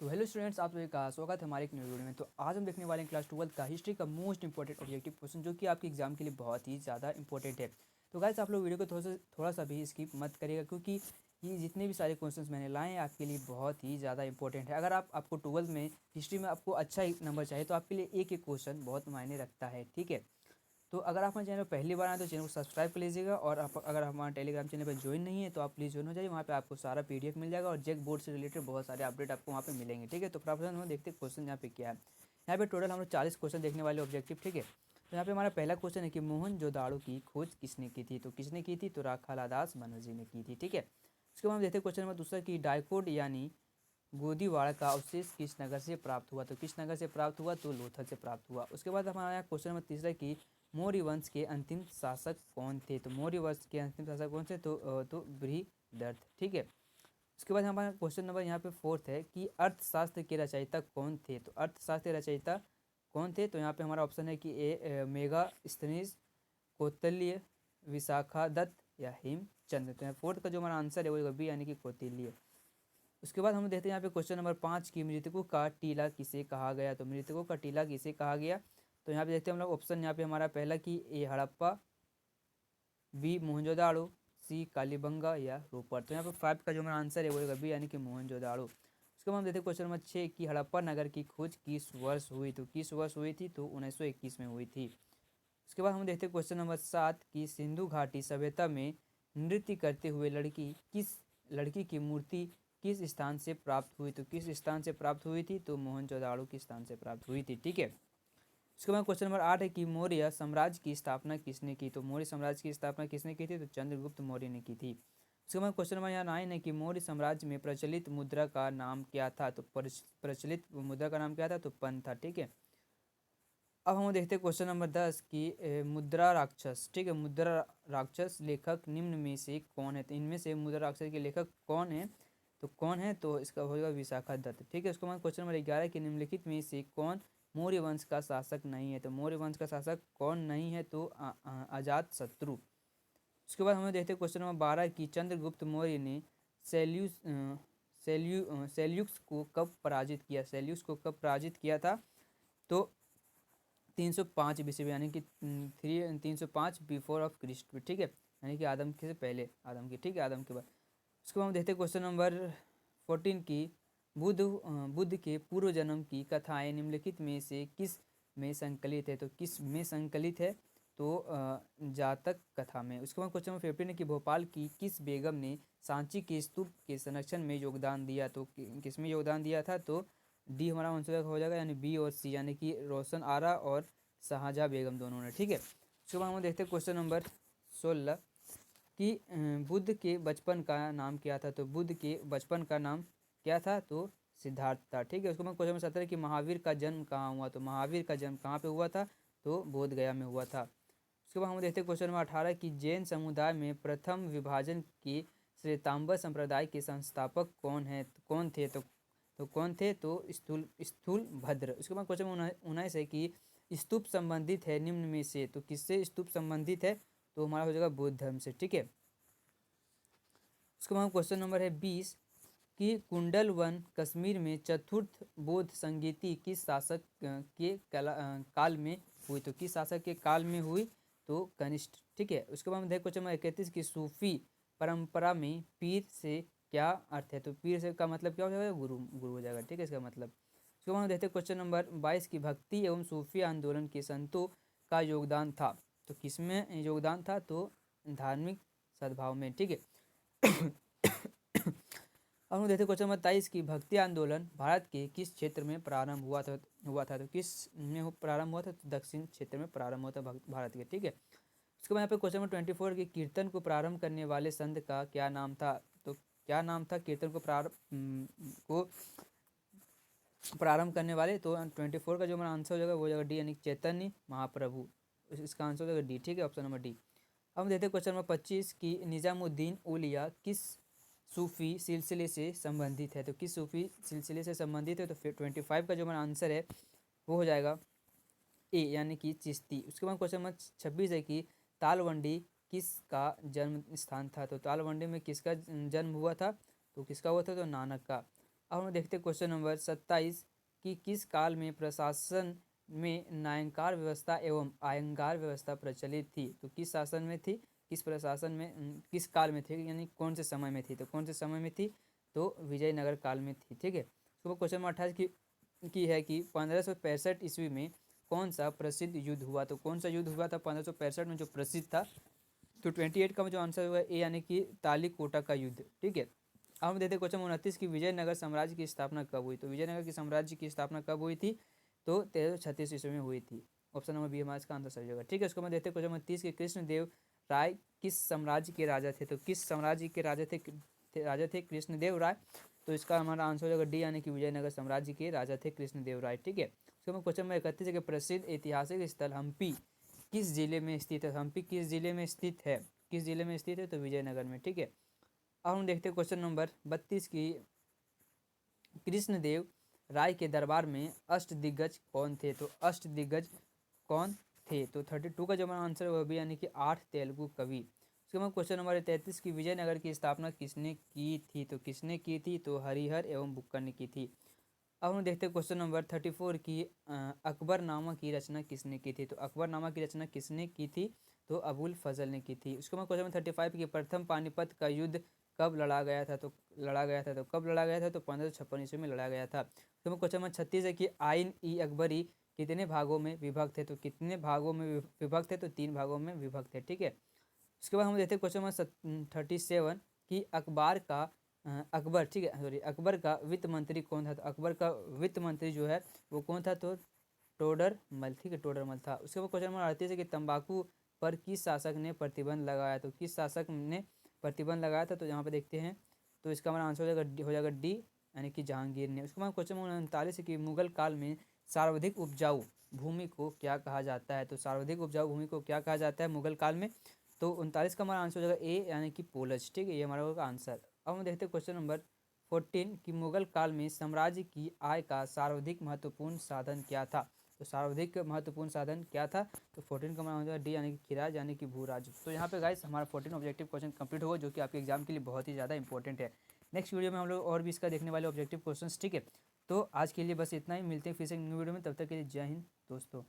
तो hello students, आप सभी का स्वागत है हमारे एक नई वीडियो में। तो आज हम देखने वाले हैं क्लास 12 का हिस्ट्री का मोस्ट इंपॉर्टेंट ऑब्जेक्टिव क्वेश्चन, जो कि आपके एग्जाम के लिए बहुत ही ज़्यादा इंपॉर्टेंट है। तो गाइस, आप लोग वीडियो को थोड़ा सा भी स्किप मत करिएगा, क्योंकि ये जितने भी सारे क्वेश्चंस मैंने लाए हैं आपके लिए बहुत ही ज़्यादा इंपॉर्टेंट है। अगर आपको 12 में हिस्ट्री में आपको अच्छा नंबर चाहिए तो आपके लिए एक एक क्वेश्चन बहुत मायने रखता है, ठीक है। तो अगर आप हमारे चैनल पर पहली बार आए तो चैनल को सब्सक्राइब कर लीजिएगा, और आप अगर हमारे टेलीग्राम चैनल पर ज्वाइन नहीं है तो आप प्लीज़ ज्वाइन हो जाइए। वहाँ पे आपको सारा पीडीएफ मिल जाएगा और जेक बोर्ड से रिलेटेड बहुत सारे अपडेट आपको वहाँ पे मिलेंगे, ठीक है। तो फटाफट हम देखते हैं क्वेश्चन यहाँ पे क्या है। यहाँ पे टोटल हम लोग 40 क्वेश्चन देखने वाले ऑब्जेक्टिव, ठीक है। तो यहाँ पे हमारा पहला क्वेश्चन है कि मोहनजोदाड़ो की खोज किसने की थी। तो किसने की थी? तो राखालादास बनर्जी ने की थी, ठीक है। उसके बाद हम देखते हैं क्वेश्चन नंबर दूसरा कि डायकोड यानी गोदीवाड़ा का अवशेष किस नगर से प्राप्त हुआ। तो किस नगर से प्राप्त हुआ? तो लोथल से प्राप्त हुआ। उसके बाद हमारा यहाँ क्वेश्चन नंबर तीसरा कि मौर्य वंश के अंतिम शासक कौन थे। तो मौर्य वंश के अंतिम शासक कौन थे? तो बृहदर्थ, ठीक है। उसके बाद हमारा क्वेश्चन नंबर यहाँ पे फोर्थ है कि अर्थशास्त्र के रचयिता कौन थे। तो अर्थशास्त्र के रचयिता कौन थे? तो यहाँ पे हमारा ऑप्शन है कि मेगास्थनीज, कौटिल्य, विशाखादत्त या हेमचंद्र। तो यहाँ फोर्थ का जो हमारा आंसर है वो बी यानी कि कौटिल्य। उसके बाद हम देखते हैं यहाँ पे क्वेश्चन नंबर 5 की मृतकों का टीला किसे कहा गया। तो मृतकों का टीला किसे कहा गया? तो यहाँ पे देखते हैं हम लोग ऑप्शन, यहाँ पे हमारा पहला कि ए हड़प्पा, बी मोहनजोदाड़ो, सी कालीबंगा या रोपर। तो यहाँ पे 5 का जो हमारा आंसर है वो बी यानी कि मोहनजोदाड़ो। उसके बाद हम देखते हैं क्वेश्चन नंबर 6 कि हड़प्पा नगर की खोज किस वर्ष हुई। तो किस वर्ष हुई थी? तो 1921 में हुई थी। उसके बाद हम देखते हैं क्वेश्चन नंबर 7 कि सिंधु घाटी सभ्यता में नृत्य करते हुए लड़की की मूर्ति किस स्थान से प्राप्त हुई। तो किस स्थान से प्राप्त हुई थी? तो मोहनजोदाड़ो के स्थान से प्राप्त हुई थी, ठीक है। उसके बाद क्वेश्चन नंबर 8 है कि मौर्य साम्राज्य की स्थापना किसने की। तो मौर्य साम्राज्य की स्थापना किसने की थी? तो चंद्रगुप्त मौर्य ने की थी। उसके बाद क्वेश्चन नंबर यहाँ 9 है कि मौर्य साम्राज्य में प्रचलित मुद्रा का नाम क्या था। तो प्रचलित मुद्रा का नाम क्या था? तो पन था, ठीक है। अब हम देखते हैं क्वेश्चन नंबर 10 की मुद्रा राक्षस, ठीक है। मुद्रा राक्षस लेखक निम्न में से कौन है। तो इनमें से मुद्रा राक्षस के लेखक कौन है? तो कौन है? तो इसका होगा विशाखादत्त, ठीक है। उसके बाद क्वेश्चन नंबर 11 कि निम्नलिखित में से कौन मौर्य वंश का शासक नहीं है। तो मौर्य वंश का शासक कौन नहीं है? तो अजात शत्रु। उसके बाद हमें देखते हैं क्वेश्चन नंबर 12 की चंद्रगुप्त मौर्य ने सेल्यूक्स को कब पराजित किया। सेल्यूक्स को कब पराजित किया था? तो 305 बीसी, यानी कि 305 बिफोर ऑफ क्रिस्ट, ठीक है। यानी कि आदम के से पहले, आदम की, ठीक है, आदम के बाद। उसके बाद हम देखते हैं क्वेश्चन नंबर 14 की बुद्ध के पूर्व जन्म की कथाएं निम्नलिखित में से किस में संकलित है। तो किस में संकलित है? तो जातक कथा में। उसके बाद क्वेश्चन नंबर 15 है कि भोपाल की किस बेगम ने सांची के स्तूप के संरक्षण में योगदान दिया। तो किस में योगदान दिया था? तो डी हमारा आंसर हो जाएगा, यानी बी और सी, यानी कि रोशन आरा और शाहजहाँ बेगम दोनों ने, ठीक है। उसके बाद हम देखते हैं क्वेश्चन नंबर 16 कि बुद्ध के बचपन का नाम क्या था। तो बुद्ध के बचपन का नाम क्या था? तो सिद्धार्थ था, ठीक है। उसके बाद क्वेश्चन नंबर 17 कि महावीर का जन्म कहाँ हुआ। तो महावीर का जन्म कहाँ पे हुआ था? तो बोध गया में हुआ था। उसके बाद हम देखते हैं क्वेश्चन नंबर 18 कि जैन समुदाय में प्रथम विभाजन के श्वेतांबर संप्रदाय के संस्थापक कौन थे? तो कौन थे? तो स्थूल भद्र। उसके बाद क्वेश्चन 19 है कि स्तूप संबंधित है निम्न में से। तो किससे स्तूप संबंधित है? तो हमारा हो जाएगा बौद्ध धर्म से, ठीक है। उसके बाद क्वेश्चन नंबर है 20 कि कुंडल वन कश्मीर में चतुर्थ बौद्ध संगीति किस शासक के काल में हुई। तो किस शासक के काल में हुई? तो कनिष्ठ, ठीक है। उसके बाद हम देखते क्वेश्चन नंबर 31 की सूफी परंपरा में पीर से क्या अर्थ है। तो पीर से का मतलब क्या हो जाएगा? गुरु, गुरु हो जाएगा, ठीक है, इसका मतलब। उसके बाद हम देखते हैं क्वेश्चन नंबर 22 की भक्ति एवं सूफी आंदोलन के संतों का योगदान था। तो किसमें योगदान था? तो धार्मिक सद्भाव में, ठीक है। अब हम देखते हैं क्वेश्चन नंबर 23 की भक्ति आंदोलन भारत के किस क्षेत्र में प्रारंभ हुआ था। तो किस में प्रारंभ हुआ था? तो दक्षिण क्षेत्र में प्रारंभ हुआ था भारत के, ठीक है। उसके बाद यहाँ पे क्वेश्चन नंबर 24 की कीर्तन को प्रारंभ करने वाले संत का क्या नाम था। तो क्या नाम था कीर्तन को प्रारंभ करने वाले? तो 24 का जो हमारा आंसर हो जाएगा वो हो जाएगा डी, यानी चैतन्य महाप्रभु। इसका आंसर हो जाएगा डी, ठीक है, ऑप्शन नंबर डी। अब हम देखते हैं क्वेश्चन नंबर 25 की निजामुद्दीन औलिया किस सूफी सिलसिले से संबंधित है। तो किस सूफी सिलसिले से संबंधित है? तो फिर 25 का जो हमारा आंसर है वो हो जाएगा ए, यानी कि चिश्ती। उसके बाद क्वेश्चन नंबर 26 है कि तालवंडी किसका जन्म स्थान था। तो तालवंडी में किसका जन्म हुआ था? तो किसका हुआ था? तो नानक का। अब हम देखते हैं क्वेश्चन नंबर 27 कि किस काल में प्रशासन में न्यायकार व्यवस्था एवं आयंगार व्यवस्था प्रचलित थी। तो किस शासन में थी, किस प्रशासन में, किस काल में थी, यानी कौन से समय में थी। तो कौन से समय में थी, तो विजयनगर काल में थी। ठीक है। तो क्वेश्चन नंबर 28 की है कि 1565 ईस्वी में कौन सा प्रसिद्ध युद्ध हुआ। तो कौन सा युद्ध हुआ था 1565 में जो प्रसिद्ध था। तो 28 का जो आंसर हुआ ए, यानी कि तालीकोटा का युद्ध। ठीक है। अब हम देते क्वेश्चन 29 की विजयनगर साम्राज्य की स्थापना कब हुई। तो विजयनगर की साम्राज्य की स्थापना कब हुई थी, तो 1336 ईस्वी में हुई थी। ऑप्शन नंबर बी हमारा इसका आंसर सही होगा। ठीक है। उसको मैं देते क्वेश्चन नंबर 30 के कृष्णदेव राय किस साम्राज्य के राजा थे। तो किस साम्राज्य के राजा थे कृष्णदेव राय। तो इसका हमारा आंसर हो जाएगा डी, यानी कि विजयनगर साम्राज्य के राजा थे कृष्णदेव राय। ठीक है। उसके बाद क्वेश्चन नंबर 31 के प्रसिद्ध ऐतिहासिक स्थल हम्पी किस जिले में स्थित है। हम्पी किस जिले में स्थित है, किस जिले में स्थित है, तो विजयनगर में। ठीक है। अब हम देखते हैं क्वेश्चन नंबर 32 की कृष्णदेव राय के दरबार में अष्टदिग्गज कौन थे। तो अष्टदिग्गज कौन थे, तो 32 का जो हमारा आंसर वह भी, यानी कि 8 तेलुगु कवि। उसके बाद क्वेश्चन नंबर 33 की विजयनगर की स्थापना किसने की थी। तो किसने की थी, तो हरिहर एवं बुक्कर ने की थी। अब हम देखते हैं क्वेश्चन नंबर 34 की अकबरनामा की रचना किसने की थी। तो अकबरनामा की रचना किसने की थी, तो अबुल फजल ने की थी। उसके बाद क्वेश्चन नंबर 35 की प्रथम पानीपत का युद्ध कब लड़ा गया था। तो कब लड़ा गया था, तो 1556 ईस्वी में लड़ा गया था। उसके बाद क्वेश्चन नंबर 36 है कि आइन ई अकबरी कितने भागों में विभक्त है। तो कितने भागों में विभक्त है, तो 3 भागों में विभक्त है। ठीक है। उसके बाद हम देखते हैं क्वेश्चन नंबर 37 कि अकबर, ठीक है, सॉरी, अकबर का वित्त मंत्री कौन था। तो अकबर का वित्त मंत्री जो है वो कौन था, तो टोडर मल। ठीक है, टोडर मल था। उसके बाद क्वेश्चन नंबर 38 है कि तंबाकू पर किस शासक ने प्रतिबंध लगाया। तो किस शासक ने प्रतिबंध लगाया था, तो यहाँ पे देखते हैं, तो इसका हमारा आंसर हो जाएगा डी, यानी कि जहांगीर ने। उसके बाद क्वेश्चन नंबर 39 है कि मुगल काल में सर्वाधिक उपजाऊ भूमि को क्या कहा जाता है। तो सर्वाधिक उपजाऊ भूमि को क्या कहा जाता है मुगल काल में, तो 39 का हमारा आंसर हो जाएगा ए, यानी कि पोलज। ठीक है, ये हमारा होगा आंसर। अब हम देखते हैं क्वेश्चन नंबर 14 कि मुगल काल में साम्राज्य की आय का सर्वाधिक महत्वपूर्ण साधन क्या था। तो सर्वाधिक महत्वपूर्ण साधन क्या था, तो 14 का हमारा हो जाएगा डी, यानी कि खिराज, यानी कि भू राजस्व। तो यहाँ पे गाइस हमारा 14 ऑब्जेक्टिव क्वेश्चन कंप्लीट होगा, जो कि आपके एग्जाम के लिए बहुत ही ज़्यादा इंपॉर्टेंट है। नेक्स्ट वीडियो में हम लोग और भी इसका देखने वाले ऑब्जेक्टिव क्वेश्चन। ठीक है। तो आज के लिए बस इतना ही, मिलते हैं फिर से न्यू वीडियो में, तब तक के लिए जय हिंद दोस्तों।